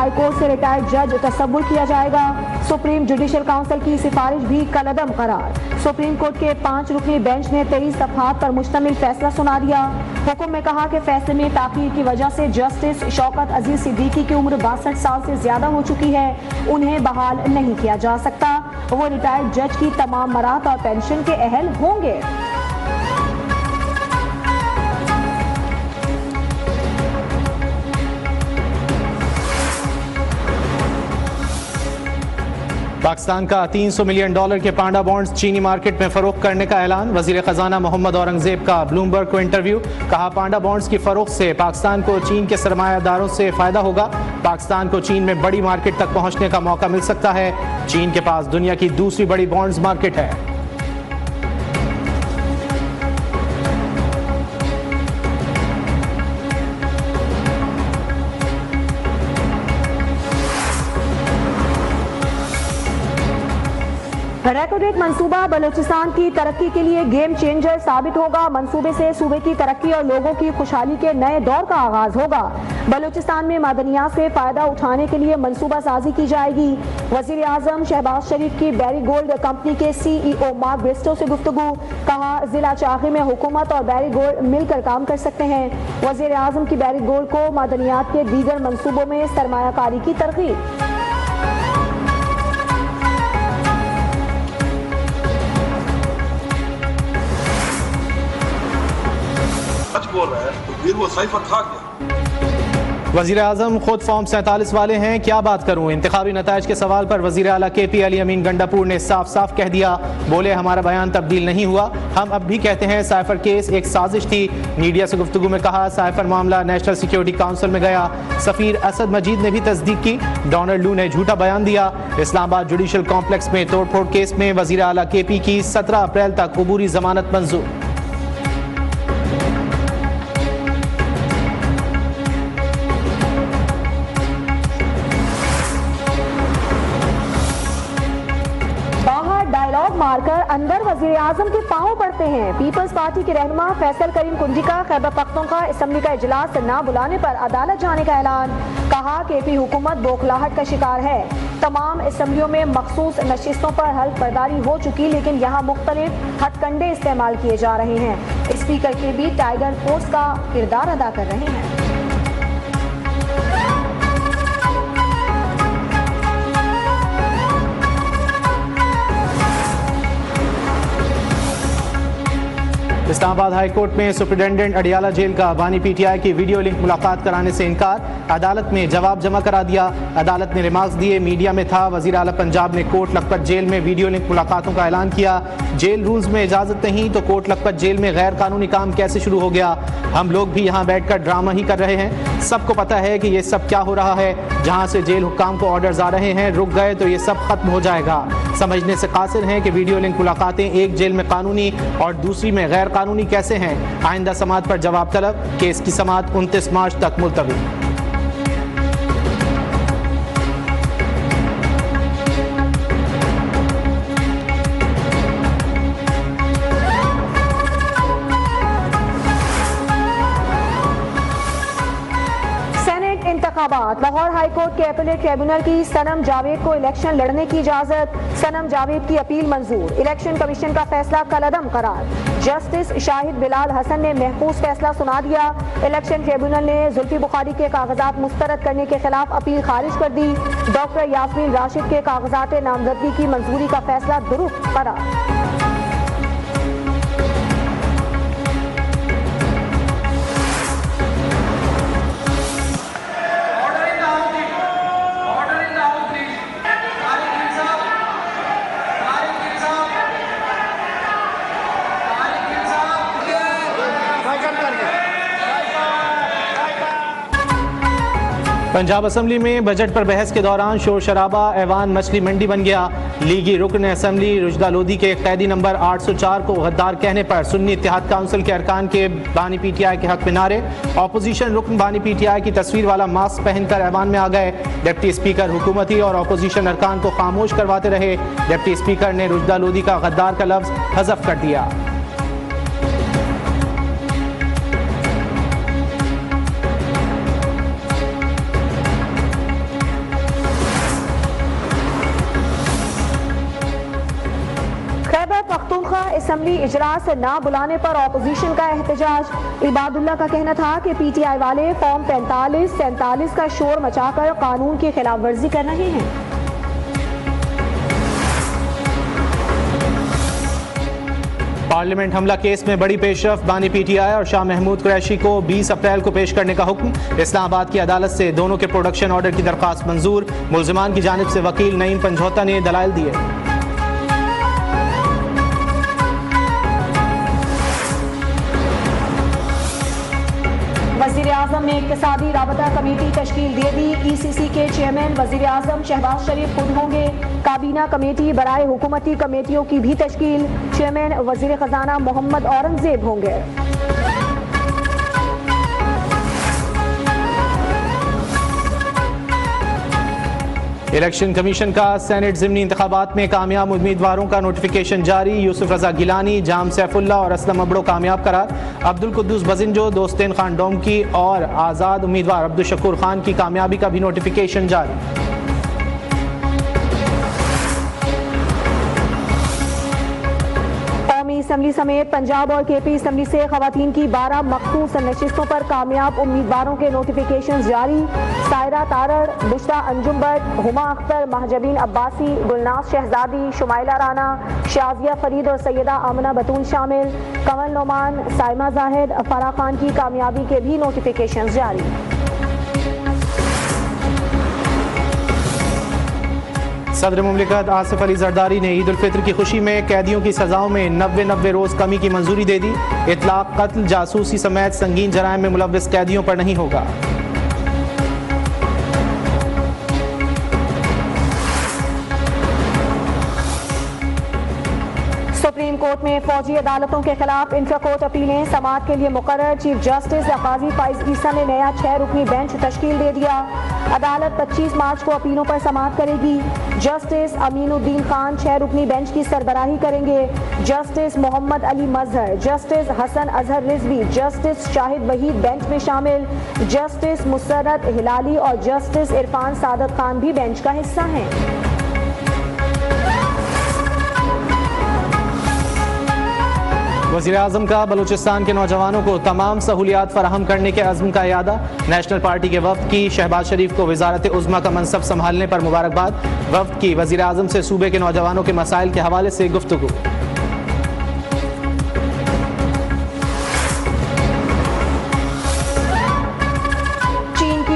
High court से retired जज तस्वुर किया जाएगा। सुप्रीम जुडिशल काउंसिल की सिफारिश भी कलअदम करार। सुप्रीम कोर्ट के 5 रुकनी बेंच ने 23 दफात पर मुश्तमिल फैसला सुना दिया। हुक्म में कहा कि फैसले में ताखीर की वजह से जस्टिस शौकत अजीज सिद्दीकी की उम्र 62 साल से ज्यादा हो चुकी है, उन्हें बहाल नहीं किया जा सकता। वो रिटायर्ड जज की तमाम मराहत और पेंशन के अहल होंगे। पाकिस्तान का $300 मिलियन के पांडा बॉन्ड्स चीनी मार्केट में फरोख्त करने का ऐलान। वजीर खजाना मोहम्मद औरंगजेब का ब्लूमबर्ग को इंटरव्यू। कहा, पांडा बॉन्ड्स की फरोख्त से पाकिस्तान को चीन के सरमायादारों से फायदा होगा। पाकिस्तान को चीन में बड़ी मार्केट तक पहुंचने का मौका मिल सकता है। चीन के पास दुनिया की दूसरी बड़ी बॉन्ड्स मार्केट है। रेको रेट मंसूबा बलूचिस्तान की तरक्की के लिए गेम चेंजर साबित होगा। मंसूबे से सूबे की तरक्की और लोगों की खुशहाली के नए दौर का आगाज होगा। बलूचिस्तान में मादनियात से फायदा उठाने के लिए मंसूबा साजी की जाएगी। वजीर आजम शहबाज शरीफ की बैरी गोल्ड कंपनी के CEO मार्क ब्रिस्टो से गुफ्तगू। कहा, जिला चाखी में हुकूमत और बैरी गोल्ड मिलकर काम कर सकते हैं। वजीर आजम की बैरी गोल्ड को मादनियात के दीगर मंसूबों में सरमायाकारी की तरगीब। बोल रहा है तो फिर वो साइफर था क्या? वजीर आजम खुद फॉर्म 47 वाले हैं, क्या बात करूं। इंतखाबी नताइज के सवाल पर वजीर आला KP अली अमीन गंडापुर ने साफ साफ कह दिया। बोले, हमारा बयान तब्दील नहीं हुआ, हम अब भी कहते हैं साइफर केस एक साजिश थी। मीडिया से गुफ्तगू में कहा, साइफर मामला नेशनल सिक्योरिटी काउंसिल में गया। सफीर असद मजीद ने भी तस्दीक की। डोनाल्ड लू ने झूठा बयान दिया। इस्लामाबाद जुडिशल कॉम्प्लेक्स में तोड़फोड़ केस में वजीर आला KP की 17 अप्रैल तक अबूरी जमानत मंजूर। मारकर अंदर वजीर आजम के पांव पड़ते हैं। पीपल्स पार्टी के रहनुमा फैसल करीम कुंजी का खैबर पख्तूनख्वा असेंबली का इजलास न बुलाने पर अदालत जाने का ऐलान। कहा, KP हुकूमत बौखलाहट का शिकार है। तमाम असेंबलियों में मखसूस नशिस्तों पर हल्फ बर्दारी हो चुकी, लेकिन यहाँ मुख्तलिफ हथकंडे इस्तेमाल किए जा रहे हैं। स्पीकर के भी टाइगर फोर्स का किरदार अदा कर रहे हैं। इस्लामाबाद हाई कोर्ट में सुप्रिंटेंडेंट अडियाला जेल का बानी PTI की वीडियो लिंक मुलाकात कराने से इनकार। अदालत में जवाब जमा करा दिया। अदालत ने रिमार्क्स दिए, मीडिया में था। वजीर आला पंजाब ने कोट लखपत जेल में वीडियो लिंक मुलाकातों का ऐलान किया। जेल रूल्स में इजाजत नहीं तो कोट लखपत जेल में गैर कानूनी काम कैसे शुरू हो गया। हम लोग भी यहाँ बैठकर ड्रामा ही कर रहे हैं। सबको पता है कि ये सब क्या हो रहा है। जहाँ से जेल हुक्काम को ऑर्डर्स आ रहे हैं, रुक गए तो ये सब खत्म हो जाएगा। समझने से कासिर हैं कि वीडियो लिंक मुलाकातें एक जेल में कानूनी और दूसरी में गैर कानूनी कैसे हैं। आइंदा समाअत पर जवाब तलब। केस की समाअत 29 मार्च तक मुलतवी। लाहौर हाई कोर्ट के अपीलेट ट्रिब्यूनल की सनम जावेद को इलेक्शन लड़ने की इजाजत। सनम जावेद की अपील मंजूर। इलेक्शन कमीशन का फैसला कलअदम करार। जस्टिस शाहिद बिलाल हसन ने महफूज फैसला सुना दिया। इलेक्शन ट्रिब्यूनल ने जुल्फी बुखारी के कागजात मुस्तरद करने के खिलाफ अपील खारिज कर दी। डॉक्टर यास्मीन राशिद के कागजात नामजदगी की मंजूरी का फैसला दुरुस्त करार। पंजाब असेंबली में बजट पर बहस के दौरान शोर शराबा। ऐवान मछली मंडी बन गया। लीगी रुकन असेंबली रुजदा लोधी के कैदी नंबर 804 को गद्दार कहने पर सुन्नी इत्तेहाद काउंसिल के अरकान के बानी PTI के हक में नारे। ऑपोजिशन रुकन बानी PTI की तस्वीर वाला मास्क पहनकर ऐवान में आ गए। डिप्टी स्पीकर हुकूमती और ऑपोजिशन अरकान को खामोश करवाते रहे। डिप्टी स्पीकर ने रुजदा लोधी का गद्दार का लफ्ज हज़फ कर दिया। इजलास ना बुलाने पर ऑपोजिशन का एहतजाज। इबादुल्ला का कहना था कि पीटीआई वाले फॉर्म 45-47 का शोर मचाकर कानून की खिलाफ वर्जी कर रहे हैं। पार्लियामेंट हमला केस में बड़ी पेशरफ, बानी पीटीआई और शाह महमूद कुरैशी को 20 अप्रैल को पेश करने का हुक्म। इस्लामाबाद की अदालत से दोनों के प्रोडक्शन ऑर्डर की दरख्वास्त मंजूर। मुल्जिमान की जानिब से वकील नईम पंजौता ने दलाइल दिए। वज़ीर आज़म ने इक़्तिसादी राबता कमेटी तश्कील दे दी। ECC के चेयरमैन वज़ीर आज़म शहबाज शरीफ खुद होंगे। काबीना कमेटी बराए हुकूमती कमेटियों की भी तश्कील। चेयरमैन वज़ीर ख़जाना मोहम्मद औरंगज़ेब होंगे। इलेक्शन कमीशन का सेनेट ज़िमनी इंतखाबात में कामयाब उम्मीदवारों का नोटिफिकेशन जारी। यूसुफ रजा गिलानी, जाम सैफुल्ला और असलम अबड़ो कामयाब करार। अब्दुल कुद्दूस बजिंजो, दोस्तेन खान डोमकी और आज़ाद उम्मीदवार अब्दुल शकूर खान की कामयाबी का भी नोटिफिकेशन जारी। असम्बली समेत पंजाब और KP असम्बली से खवातीन की 12 मखसूस नशिस्तों पर कामयाब उम्मीदवारों के नोटिफिकेशन जारी। सायरा तारड़, बुशरा अंजुम भट्ट, हुमा अख्तर, महजबीन अब्बासी, गुलनाज शहजादी, शुमाइला राना, शाजिया फरीद और सैयदा आमना बतूल शामिल। कमल नोमान, साइमा जाहिद, फराह खान की कामयाबी के भी नोटिफिकेशन जारी। सदर मुमलिकत आसिफ अली जरदारी ने ईद उल फित्र की खुशी में कैदियों की सजाओं में 90 रोज़ कमी की मंजूरी दे दी। इतलाक, कत्ल, जासूसी समेत संगीन जराइम में मुलव्विस कैदियों पर नहीं होगा। सुप्रीम कोर्ट में फौजी अदालतों के खिलाफ इंट्रा कोर्ट अपीलें समाअत के लिए मुकर्रर। चीफ जस्टिस काजी फाइज ईसा ने नया 6 रुकनी बेंच तश्कील दे दिया। अदालत 25 मार्च को अपीलों पर समाअत करेगी। जस्टिस अमीनुद्दीन खान 6 रुकनी बेंच की सरबराही करेंगे। Justice Mohammad Ali Mazhar, justice Hasan Azhar Rizvi, justice Shahid Waheed bench में शामिल। जस्टिस मुसर्रत हिलाली और जस्टिस इरफान सादत खान भी बेंच का हिस्सा हैं। वज़ीर आज़म का बलूचिस्तान के नौजवानों को तमाम सहूलियात फराहम करने के अज़्म का इयादा। नेशनल पार्टी के वफ़द की शहबाज शरीफ को वज़ारत उज़्मा का मनसब संभालने पर मुबारकबाद। वफ़द की वज़ीर आज़म से सूबे के नौजवानों के मसाइल के हवाले से गुफ्तगू।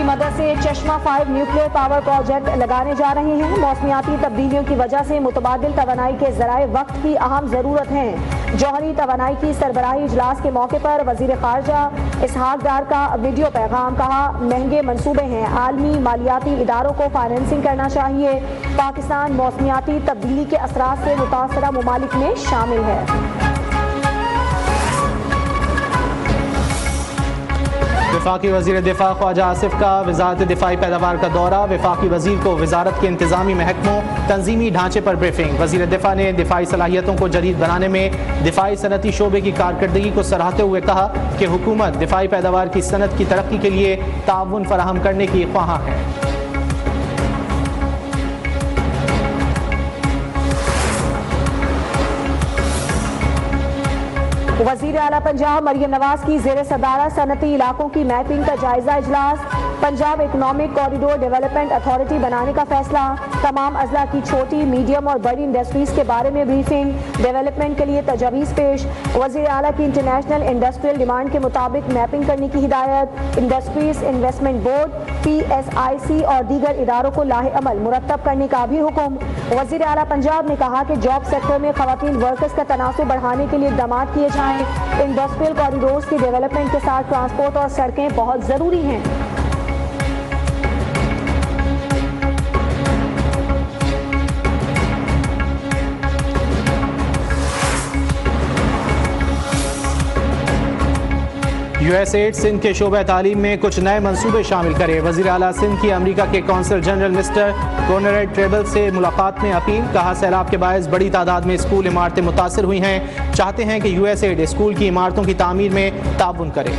मदद से चश्मा 5 न्यूक्लियर पावर प्रोजेक्ट लगाने जा रहे हैं। मौसमियाती तब्दीलियों की वजह से मुतबादिल तवानाई के ज़राए वक्त की अहम ज़रूरत है। जौहरी तवानाई की सरबराही इजलास के मौके पर वज़ीर ख़ारजा इसहाक डार का वीडियो पैगाम। कहा, महंगे मनसूबे हैं, आलमी मालियाती इदारों को फाइनेंसिंग करना चाहिए। पाकिस्तान मौसमियाती तब्दीली के असरात से मुतासरा ममालिक में शामिल है। वफाकी वज़ीर दिफा ख्वाजा आसिफ का वज़ारत दिफाई पैदावार का दौरा। वफाकी वज़ीर को वज़ारत के इंतज़ामी महकमों तंजीमी ढांचे पर ब्रीफिंग। वज़ीर दिफा ने दिफाई सलाहियतों को जदीद बनाने में दिफाई सनती शोबे की कारकर्दगी को सराहते हुए कहा कि हुकूमत दिफाई पैदावार की सनत की तरक्की के लिए ताउन फराहम करने की ख्वाह है। वज़ीर आला पंजाब मरियम नवाज की ज़ेर सदारत सनती इलाकों की मैपिंग का जायजा इजलास। Punjab economic corridor development authority बनाने का फैसला। तमाम अजला की छोटी, मीडियम और बड़ी इंडस्ट्रीज के बारे में ब्रीफिंग। डेवलपमेंट के लिए तजावीज़ पेश। वज़ीर आला की इंटरनेशनल इंडस्ट्रियल डिमांड के मुताबिक मैपिंग करने की हिदायत। इंडस्ट्रीज इन्वेस्टमेंट बोर्ड, PSIC और दीगर इदारों को लाहे अमल मुरतब करने का भी हुक्म। वज़ीर आला पंजाब ने कहा कि जॉब सेक्टर में खवातीन वर्कर्स का तनासुब बढ़ाने के लिए इक़दाम किए जाएं। इंडस्ट्रियल कॉरिडोर्स की डेवलपमेंट के साथ ट्रांसपोर्ट और सड़कें बहुत ज़रूरी हैं। USAID सिंध के शोबे तालीम में कुछ नए मंसूबे शामिल करे। वज़ीर आला सिंध की अमरीका के consul general mister Conrad Tribble से मुलाकात में अपील। कहा, सैलाब के बायस बड़ी तादाद में स्कूल इमारतें मुतासर हुई हैं। चाहते हैं कि USAID स्कूल की इमारतों की तामीर में ताउन करे।